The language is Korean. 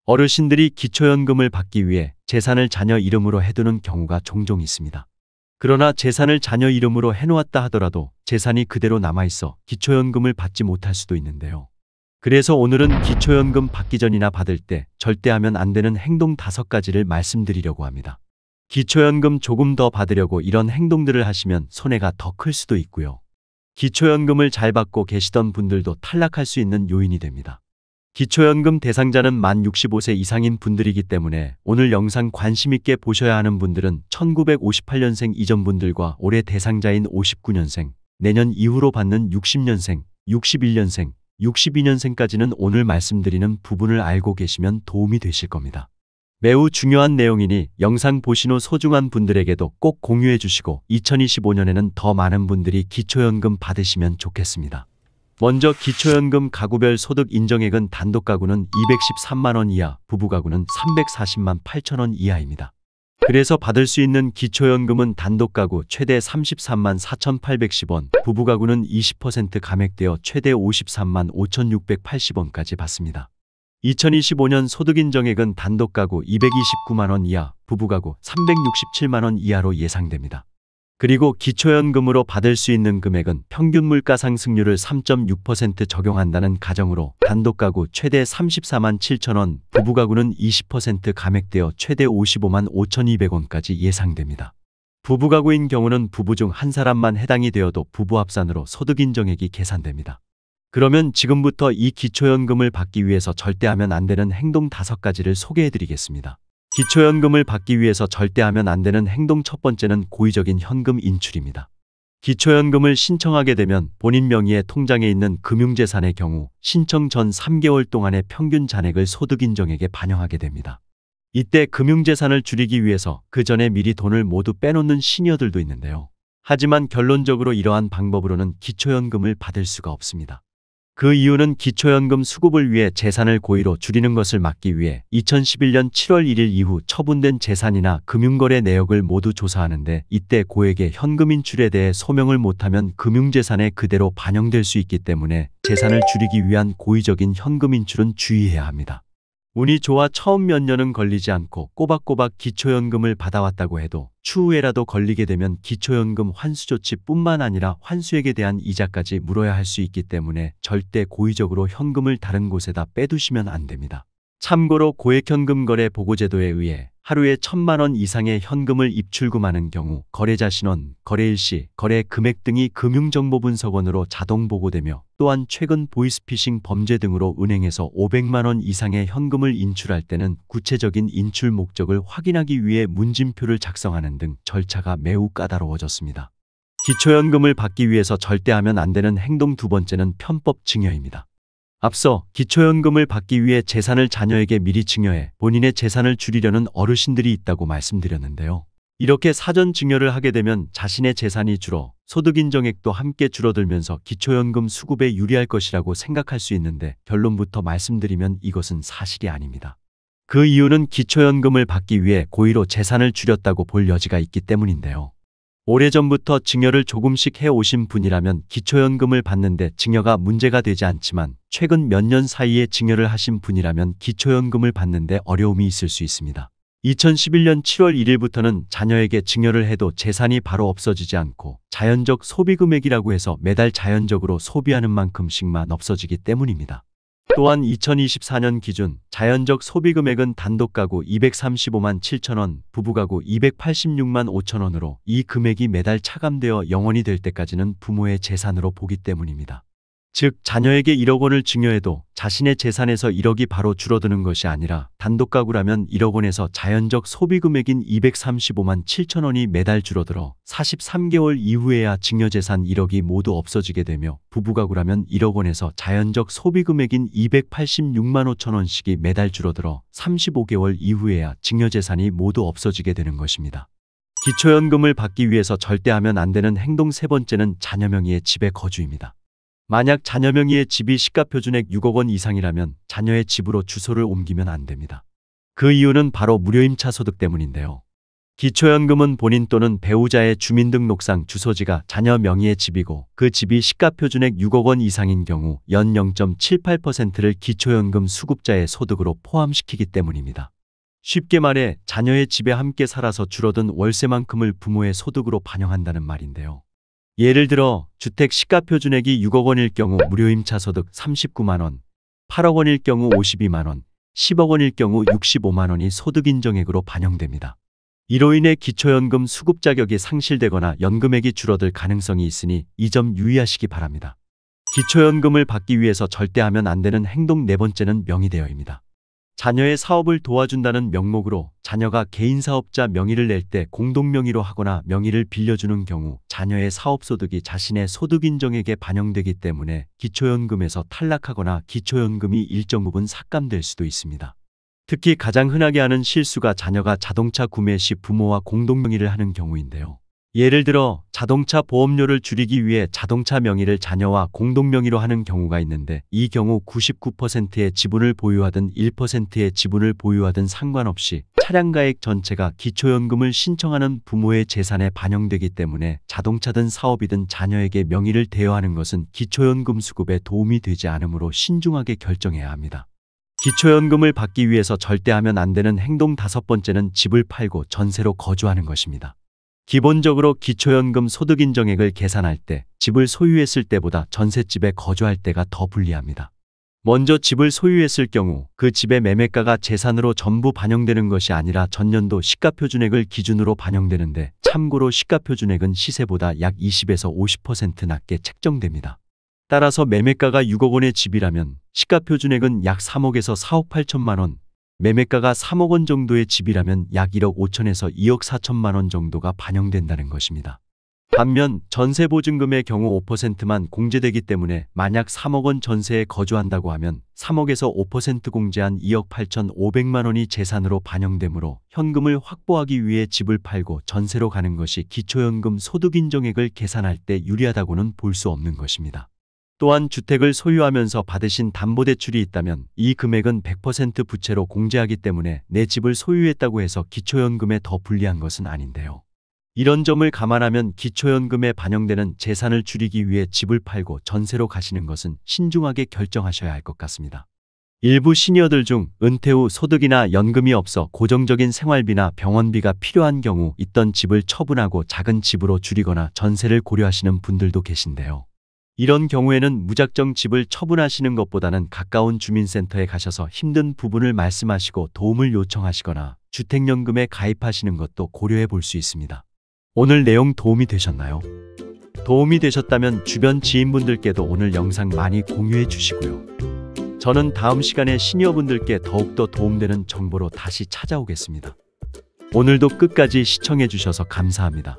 어르신들이 기초연금을 받기 위해 재산을 자녀 이름으로 해두는 경우가 종종 있습니다. 그러나 재산을 자녀 이름으로 해놓았다 하더라도 재산이 그대로 남아있어 기초연금을 받지 못할 수도 있는데요. 그래서 오늘은 기초연금 받기 전이나 받을 때 절대 하면 안 되는 행동 5가지를 말씀드리려고 합니다. 기초연금 조금 더 받으려고 이런 행동들을 하시면 손해가 더 클 수도 있고요. 기초연금을 잘 받고 계시던 분들도 탈락할 수 있는 요인이 됩니다. 기초연금 대상자는 만 65세 이상인 분들이기 때문에 오늘 영상 관심 있게 보셔야 하는 분들은 1958년생 이전 분들과 올해 대상자인 59년생, 내년 이후로 받는 60년생, 61년생, 62년생까지는 오늘 말씀드리는 부분을 알고 계시면 도움이 되실 겁니다. 매우 중요한 내용이니 영상 보신 후 소중한 분들에게도 꼭 공유해 주시고 2025년에는 더 많은 분들이 기초연금 받으시면 좋겠습니다. 먼저 기초연금 가구별 소득 인정액은 단독 가구는 213만 원 이하, 부부 가구는 340만 8천 원 이하입니다. 그래서 받을 수 있는 기초연금은 단독 가구 최대 33만 4,810원, 부부 가구는 20% 감액되어 최대 53만 5,680원까지 받습니다. 2025년 소득 인정액은 단독 가구 229만 원 이하, 부부 가구 367만 원 이하로 예상됩니다. 그리고 기초연금으로 받을 수 있는 금액은 평균 물가 상승률을 3.6% 적용한다는 가정으로 단독 가구 최대 34만 7천 원, 부부 가구는 20% 감액되어 최대 55만 5,200원까지 예상됩니다. 부부 가구인 경우는 부부 중 한 사람만 해당이 되어도 부부 합산으로 소득 인정액이 계산됩니다. 그러면 지금부터 이 기초연금을 받기 위해서 절대 하면 안 되는 행동 5가지를 소개해 드리겠습니다. 기초연금을 받기 위해서 절대 하면 안 되는 행동 첫 번째는 고의적인 현금 인출입니다. 기초연금을 신청하게 되면 본인 명의의 통장에 있는 금융재산의 경우 신청 전 3개월 동안의 평균 잔액을 소득인정액에 반영하게 됩니다. 이때 금융재산을 줄이기 위해서 그 전에 미리 돈을 모두 빼놓는 시니어들도 있는데요. 하지만 결론적으로 이러한 방법으로는 기초연금을 받을 수가 없습니다. 그 이유는 기초연금 수급을 위해 재산을 고의로 줄이는 것을 막기 위해 2011년 7월 1일 이후 처분된 재산이나 금융거래 내역을 모두 조사하는데 이때 고액의 현금 인출에 대해 소명을 못하면 금융재산에 그대로 반영될 수 있기 때문에 재산을 줄이기 위한 고의적인 현금 인출은 주의해야 합니다. 운이 좋아 처음 몇 년은 걸리지 않고 꼬박꼬박 기초연금을 받아왔다고 해도 추후에라도 걸리게 되면 기초연금 환수조치뿐만 아니라 환수액에 대한 이자까지 물어야 할 수 있기 때문에 절대 고의적으로 현금을 다른 곳에다 빼두시면 안 됩니다. 참고로 고액현금 거래 보고제도에 의해 하루에 1,000만 원 이상의 현금을 입출금하는 경우 거래자 신원, 거래일시, 거래 금액 등이 금융정보분석원으로 자동 보고되며 또한 최근 보이스피싱 범죄 등으로 은행에서 500만 원 이상의 현금을 인출할 때는 구체적인 인출 목적을 확인하기 위해 문진표를 작성하는 등 절차가 매우 까다로워졌습니다. 기초연금을 받기 위해서 절대 하면 안 되는 행동 두 번째는 편법 증여입니다. 앞서 기초연금을 받기 위해 재산을 자녀에게 미리 증여해 본인의 재산을 줄이려는 어르신들이 있다고 말씀드렸는데요. 이렇게 사전 증여를 하게 되면 자신의 재산이 줄어 소득인정액도 함께 줄어들면서 기초연금 수급에 유리할 것이라고 생각할 수 있는데 결론부터 말씀드리면 이것은 사실이 아닙니다. 그 이유는 기초연금을 받기 위해 고의로 재산을 줄였다고 볼 여지가 있기 때문인데요. 오래전부터 증여를 조금씩 해오신 분이라면 기초연금을 받는데 증여가 문제가 되지 않지만 최근 몇 년 사이에 증여를 하신 분이라면 기초연금을 받는데 어려움이 있을 수 있습니다. 2011년 7월 1일부터는 자녀에게 증여를 해도 재산이 바로 없어지지 않고 자연적 소비금액이라고 해서 매달 자연적으로 소비하는 만큼씩만 없어지기 때문입니다. 또한 2024년 기준 자연적 소비금액은 단독 가구 235만 7천 원, 부부 가구 286만 5천 원으로 이 금액이 매달 차감되어 영원이 될 때까지는 부모의 재산으로 보기 때문입니다. 즉 자녀에게 1억 원을 증여해도 자신의 재산에서 1억이 바로 줄어드는 것이 아니라 단독 가구라면 1억 원에서 자연적 소비금액인 235만 7천 원이 매달 줄어들어 43개월 이후에야 증여재산 1억이 모두 없어지게 되며 부부 가구라면 1억 원에서 자연적 소비금액인 286만 5천 원씩이 매달 줄어들어 35개월 이후에야 증여재산이 모두 없어지게 되는 것입니다. 기초연금을 받기 위해서 절대 하면 안 되는 행동 세 번째는 자녀 명의의 집의 거주입니다. 만약 자녀 명의의 집이 시가표준액 6억 원 이상이라면 자녀의 집으로 주소를 옮기면 안 됩니다. 그 이유는 바로 무료임차 소득 때문인데요. 기초연금은 본인 또는 배우자의 주민등록상 주소지가 자녀 명의의 집이고 그 집이 시가표준액 6억 원 이상인 경우 연 0.78%를 기초연금 수급자의 소득으로 포함시키기 때문입니다. 쉽게 말해 자녀의 집에 함께 살아서 줄어든 월세만큼을 부모의 소득으로 반영한다는 말인데요. 예를 들어 주택 시가표준액이 6억 원일 경우 무료임차 소득 39만 원, 8억 원일 경우 52만 원, 10억 원일 경우 65만 원이 소득 인정액으로 반영됩니다. 이로 인해 기초연금 수급 자격이 상실되거나 연금액이 줄어들 가능성이 있으니 이 점 유의하시기 바랍니다. 기초연금을 받기 위해서 절대 하면 안 되는 행동 네 번째는 명의대여입니다. 자녀의 사업을 도와준다는 명목으로 자녀가 개인사업자 명의를 낼 때 공동명의로 하거나 명의를 빌려주는 경우 자녀의 사업소득이 자신의 소득인정액에 반영되기 때문에 기초연금에서 탈락하거나 기초연금이 일정 부분 삭감될 수도 있습니다. 특히 가장 흔하게 하는 실수가 자녀가 자동차 구매 시 부모와 공동명의를 하는 경우인데요. 예를 들어 자동차 보험료를 줄이기 위해 자동차 명의를 자녀와 공동명의로 하는 경우가 있는데 이 경우 99%의 지분을 보유하든 1%의 지분을 보유하든 상관없이 차량가액 전체가 기초연금을 신청하는 부모의 재산에 반영되기 때문에 자동차든 사업이든 자녀에게 명의를 대여하는 것은 기초연금 수급에 도움이 되지 않으므로 신중하게 결정해야 합니다. 기초연금을 받기 위해서 절대 하면 안 되는 행동 다섯 번째는 집을 팔고 전세로 거주하는 것입니다. 기본적으로 기초연금 소득인정액을 계산할 때 집을 소유했을 때보다 전셋집에 거주할 때가 더 불리합니다. 먼저 집을 소유했을 경우 그 집의 매매가가 재산으로 전부 반영되는 것이 아니라 전년도 시가표준액을 기준으로 반영되는데 참고로 시가표준액은 시세보다 약 20에서 50% 낮게 책정됩니다. 따라서 매매가가 6억 원의 집이라면 시가표준액은 약 3억에서 4억 8천만 원, 매매가가 3억 원 정도의 집이라면 약 1억 5천에서 2억 4천만 원 정도가 반영된다는 것입니다. 반면 전세보증금의 경우 5%만 공제되기 때문에 만약 3억 원 전세에 거주한다고 하면 3억에서 5% 공제한 2억 8천5백만 원이 재산으로 반영되므로 현금을 확보하기 위해 집을 팔고 전세로 가는 것이 기초연금 소득인정액을 계산할 때 유리하다고는 볼 수 없는 것입니다. 또한 주택을 소유하면서 받으신 담보대출이 있다면 이 금액은 100% 부채로 공제하기 때문에 내 집을 소유했다고 해서 기초연금에 더 불리한 것은 아닌데요. 이런 점을 감안하면 기초연금에 반영되는 재산을 줄이기 위해 집을 팔고 전세로 가시는 것은 신중하게 결정하셔야 할 것 같습니다. 일부 시니어들 중 은퇴 후 소득이나 연금이 없어 고정적인 생활비나 병원비가 필요한 경우 있던 집을 처분하고 작은 집으로 줄이거나 전세를 고려하시는 분들도 계신데요. 이런 경우에는 무작정 집을 처분하시는 것보다는 가까운 주민센터에 가셔서 힘든 부분을 말씀하시고 도움을 요청하시거나 주택연금에 가입하시는 것도 고려해 볼 수 있습니다. 오늘 내용 도움이 되셨나요? 도움이 되셨다면 주변 지인분들께도 오늘 영상 많이 공유해 주시고요. 저는 다음 시간에 시니어분들께 더욱더 도움되는 정보로 다시 찾아오겠습니다. 오늘도 끝까지 시청해 주셔서 감사합니다.